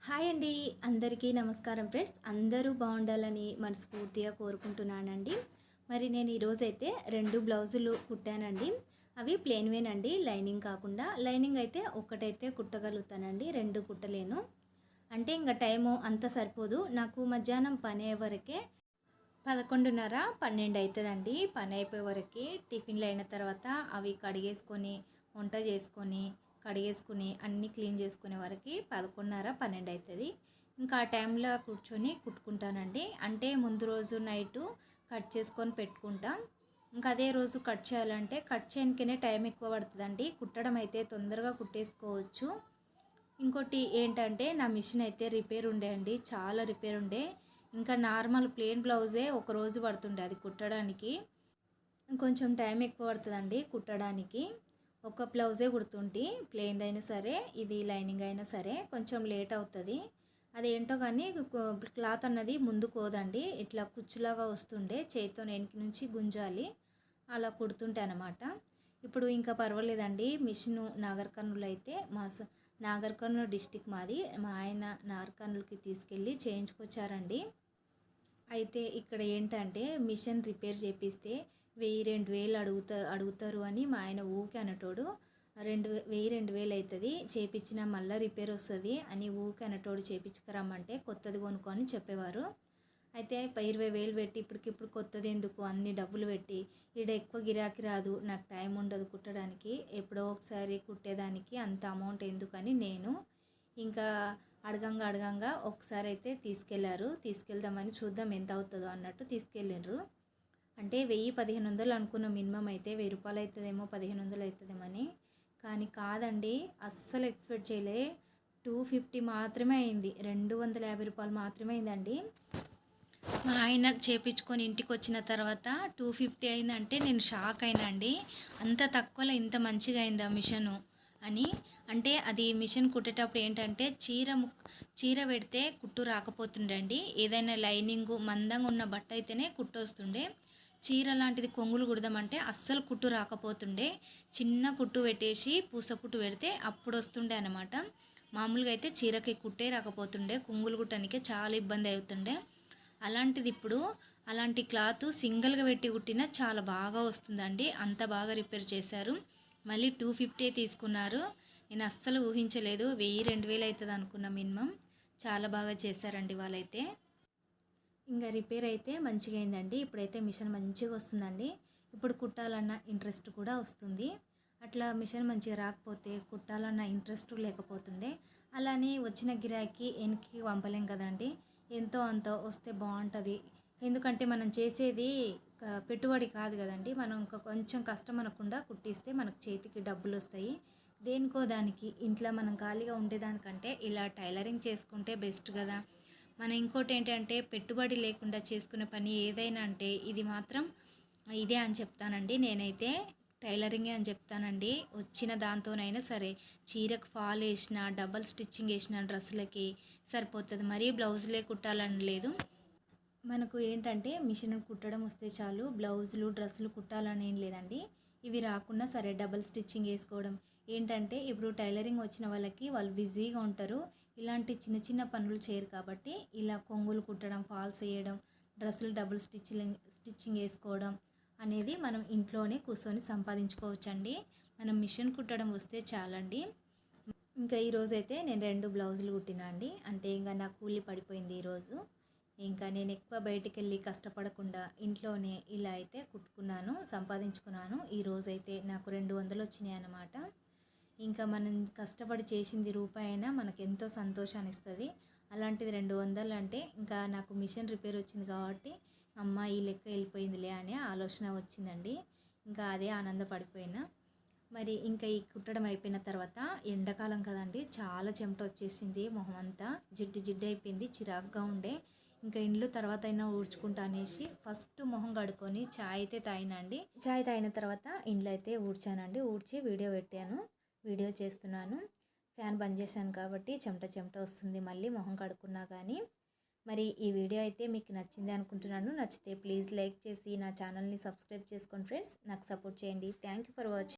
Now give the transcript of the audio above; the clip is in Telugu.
హాయ్ అండి. అందరికీ నమస్కారం ఫ్రెండ్స్. అందరూ బాగుండాలని మనస్ఫూర్తిగా కోరుకుంటున్నానండి. మరి నేను ఈరోజైతే 2 బ్లౌజులు కుట్టానండి. అవి ప్లెయిన్‌వేనండి, లైనింగ్ కాకుండా. లైనింగ్ అయితే ఒక్కటైతే కుట్టగలుగుతానండి, 2 కుట్టలేను. అంటే ఇంక టైము అంత సరిపోదు. నాకు మధ్యాహ్నం పని అయ్యే వరకే 11:30, 12 అయితదండి. పని అయిపోయే వరకి టిఫిన్‌లు అయిన తర్వాత అవి కడిగేసుకొని, వంట చేసుకొని, కడిగేసుకుని అన్నీ క్లీన్ చేసుకునే వరకి 11:30, 12 అవుతుంది. ఇంకా ఆ టైంలో కూర్చొని కుట్టుకుంటానండి. అంటే ముందు రోజు నైటు కట్ చేసుకొని పెట్టుకుంటాం. ఇంకా అదే రోజు కట్ చేయాలంటే కట్ చేయడానికనే టైం ఎక్కువ పడుతుందండి. కుట్టడం అయితే తొందరగా కుట్టేసుకోవచ్చు. ఇంకోటి ఏంటంటే నా మిషన్ అయితే రిపేర్ ఉండే అండి, చాలా రిపేర్ ఉండే. ఇంకా నార్మల్ ప్లెయిన్ బ్లౌజే ఒక రోజు పడుతుండే అది కుట్టడానికి. కొంచెం టైం ఎక్కువ పడుతుందండి కుట్టడానికి. ఒక బ్లౌజే కుడుతుంటే ప్లెయిన్‌దైనా సరే, ఇది లైనింగ్ అయినా సరే కొంచెం లేట్ అవుతుంది. అదేంటో కానీ క్లాత్ అన్నది ముందుకు పోదండి. ఇట్లా కుచ్చులాగా వస్తుండే, చేతితో వెనక నుంచి గుంజాలి, అలా కుడుతుంటే అనమాట. ఇప్పుడు ఇంకా పర్వాలేదండి. మిషను నాగర్ కర్నూల్ అయితే నాగర్ కర్నూల్ డిస్టిక్ మాది. మా ఆయన నాగర్ కర్నూల్కి తీసుకెళ్ళి చేయించుకొచ్చారండి. అయితే ఇక్కడ ఏంటంటే మిషన్ రిపేర్ చేపిస్తే 1000, 2000 అడుగుతారు అని మా ఆయన ఊకే అనటోడు. 1000, 2000 అవుతుంది, చేపించినా మళ్ళీ రిపేర్ వస్తుంది అని ఊకే అనటోడు. చేపించుకురమ్మంటే కొత్తది కొనుక్కొని చెప్పేవారు. అయితే 20,000 పెట్టి ఇప్పటికిప్పుడు కొత్తది ఎందుకు, అన్ని డబ్బులు పెట్టి ఈడ ఎక్కువ గిరాకీ రాదు, నాకు టైం ఉండదు కుట్టడానికి, ఎప్పుడో ఒకసారి కుట్టేదానికి అంత అమౌంట్ ఎందుకని నేను ఇంకా అడగంగా ఒకసారి అయితే తీసుకెళ్దామని చూద్దాం ఎంత అవుతుందో అన్నట్టు తీసుకెళ్ళిండ్రు. అంటే 1000, 1500 అనుకున్న మినిమం అయితే 1000 రూపాయలు అవుతుందేమో, 1500 అవుతుందేమో అని. కానీ కాదండి, అస్సలు ఎక్స్పెక్ట్ చేయలే. 250 మాత్రమే అయింది, 250 రూపాయలు మాత్రమే అయిందండి. మా ఆయన చేపించుకొని ఇంటికి వచ్చిన తర్వాత 250 అయిందంటే నేను షాక్ అయినా అండి. అంత తక్కువలో ఇంత మంచిగా అయిందా మిషను అని. అంటే అది మిషన్ కుట్టేటప్పుడు ఏంటంటే చీర పెడితే కుట్టు రాకపోతుండే అండి. ఏదైనా లైనింగు మందంగా ఉన్న బట్ట అయితేనే కుట్టు వస్తుండే. చీర లాంటిది కొంగులు కుడదామంటే అస్సలు కుట్టు రాకపోతుండే. చిన్న కుట్టు పెట్టేసి పూస కుట్టు పెడితే అప్పుడు వస్తుండే అనమాట. మామూలుగా అయితే చీరకి కుట్టే రాకపోతుండే, కొంగులు కుట్టడానికే చాలా ఇబ్బంది అవుతుండే. అలాంటిది ఇప్పుడు అలాంటి క్లాత్ సింగిల్గా పెట్టి కుట్టినా చాలా బాగా వస్తుందండి. అంత బాగా రిపేర్ చేశారు. మళ్ళీ 250 తీసుకున్నారు. నేను అస్సలు ఊహించలేదు 1000, 2000 అవుతుంది అనుకున్న మినిమం. చాలా బాగా చేశారండి వాళ్ళైతే. ఇంకా రిపేర్ అయితే మంచిగా అయిందండి. ఇప్పుడైతే మిషన్ మంచిగా వస్తుందండి. ఇప్పుడు కుట్టాలన్న ఇంట్రెస్ట్ కూడా వస్తుంది. అట్లా మిషన్ మంచిగా రాకపోతే కుట్టాలన్న ఇంట్రెస్ట్ లేకపోతుండే. అలానే వచ్చిన గిరాకీ వెనక్కి పంపలేం కదండి. ఎంతో అంతో వస్తే బాగుంటుంది. ఎందుకంటే మనం చేసేది పెట్టుబడి కాదు కదండి. మనం ఇంకా కొంచెం కష్టం అనకుండా కుట్టిస్తే మనకు చేతికి డబ్బులు వస్తాయి. దేనికో దానికి ఇంట్లో మనం ఖాళీగా ఉండేదానికంటే ఇలా టైలరింగ్ చేసుకుంటే బెస్ట్ కదా. మనం ఇంకోటి ఏంటంటే పెట్టుబడి లేకుండా చేసుకునే పని ఏదైనా అంటే ఇది మాత్రం ఇదే అని చెప్తానండి. నేనైతే టైలరింగే అని చెప్తానండి. వచ్చిన దాంతోనైనా సరే చీరకు ఫాల్ వేసిన, డబల్ స్టిచ్చింగ్ వేసిన డ్రెస్సులకి సరిపోతుంది. మరీ బ్లౌజులే కుట్టాలని లేదు. మనకు ఏంటంటే మిషన్ కుట్టడం వస్తే చాలు, బ్లౌజులు డ్రెస్సులు కుట్టాలని ఏం లేదండి. ఇవి రాకుండా సరే డబల్ స్టిచ్చింగ్ వేసుకోవడం. ఏంటంటే ఇప్పుడు టైలరింగ్ వచ్చిన వాళ్ళకి వాళ్ళు బిజీగా ఉంటారు. ఇలాంటి చిన్న చిన్న పనులు చేయరు కాబట్టి ఇలా కొంగులు కుట్టడం, ఫాల్స్ వేయడం, డ్రెస్సులు డబుల్ స్టిచ్చింగ్ వేసుకోవడం అనేది మనం ఇంట్లోనే కూర్చొని సంపాదించుకోవచ్చండి. మనం మిషన్ కుట్టడం వస్తే చాలండి. ఇంకా ఈరోజైతే నేను 2 బ్లౌజులు కుట్టినా అండి. అంటే ఇంకా నా కూలి పడిపోయింది ఈరోజు. ఇంకా నేను ఎక్కువ బయటికి వెళ్ళి కష్టపడకుండా ఇంట్లోనే ఇలా అయితే కుట్టుకున్నాను, సంపాదించుకున్నాను. ఈరోజైతే నాకు 200 వచ్చినాయి అన్నమాట. ఇంకా మనం కష్టపడి చేసింది రూపాయి అయినా మనకు ఎంతో సంతోషాన్ని ఇస్తుంది. అలాంటిది 200 అంటే ఇంకా నాకు మిషన్ రిపేర్ వచ్చింది కాబట్టి అమ్మ ఈ లెక్క వెళ్ళిపోయిందిలే అనే ఆలోచన వచ్చిందండి. ఇంకా అదే ఆనందపడిపోయినా. మరి ఇంకా ఈ కుట్టడం అయిపోయిన తర్వాత ఎండాకాలం కదండి, చాలా చెమట వచ్చేసింది, మొహం అంతా జిడ్డు జిడ్డు అయిపోయింది, చిరాగ్గా ఉండే. ఇంకా ఇండ్లు తర్వాత అయినా ఊడ్చుకుంటా అనేసి ఫస్ట్ మొహం కడుక్కొని ఛాయ్ అయితే తాగినండి. ఛాయ్ తాగిన తర్వాత ఇండ్లు అయితే ఊడ్చానండి. ఊడ్చి వీడియో చేస్తున్నాను. ఫ్యాన్ బంద్ చేశాను కాబట్టి చెమట వస్తుంది మళ్ళీ మొహం కడుక్కున్నా కానీ. మరి ఈ వీడియో అయితే మీకు నచ్చింది అనుకుంటున్నాను. నచ్చితే ప్లీజ్ లైక్ చేసి నా ఛానల్ని సబ్స్క్రైబ్ చేసుకోండి ఫ్రెండ్స్. నాకు సపోర్ట్ చేయండి. Thank you for watching.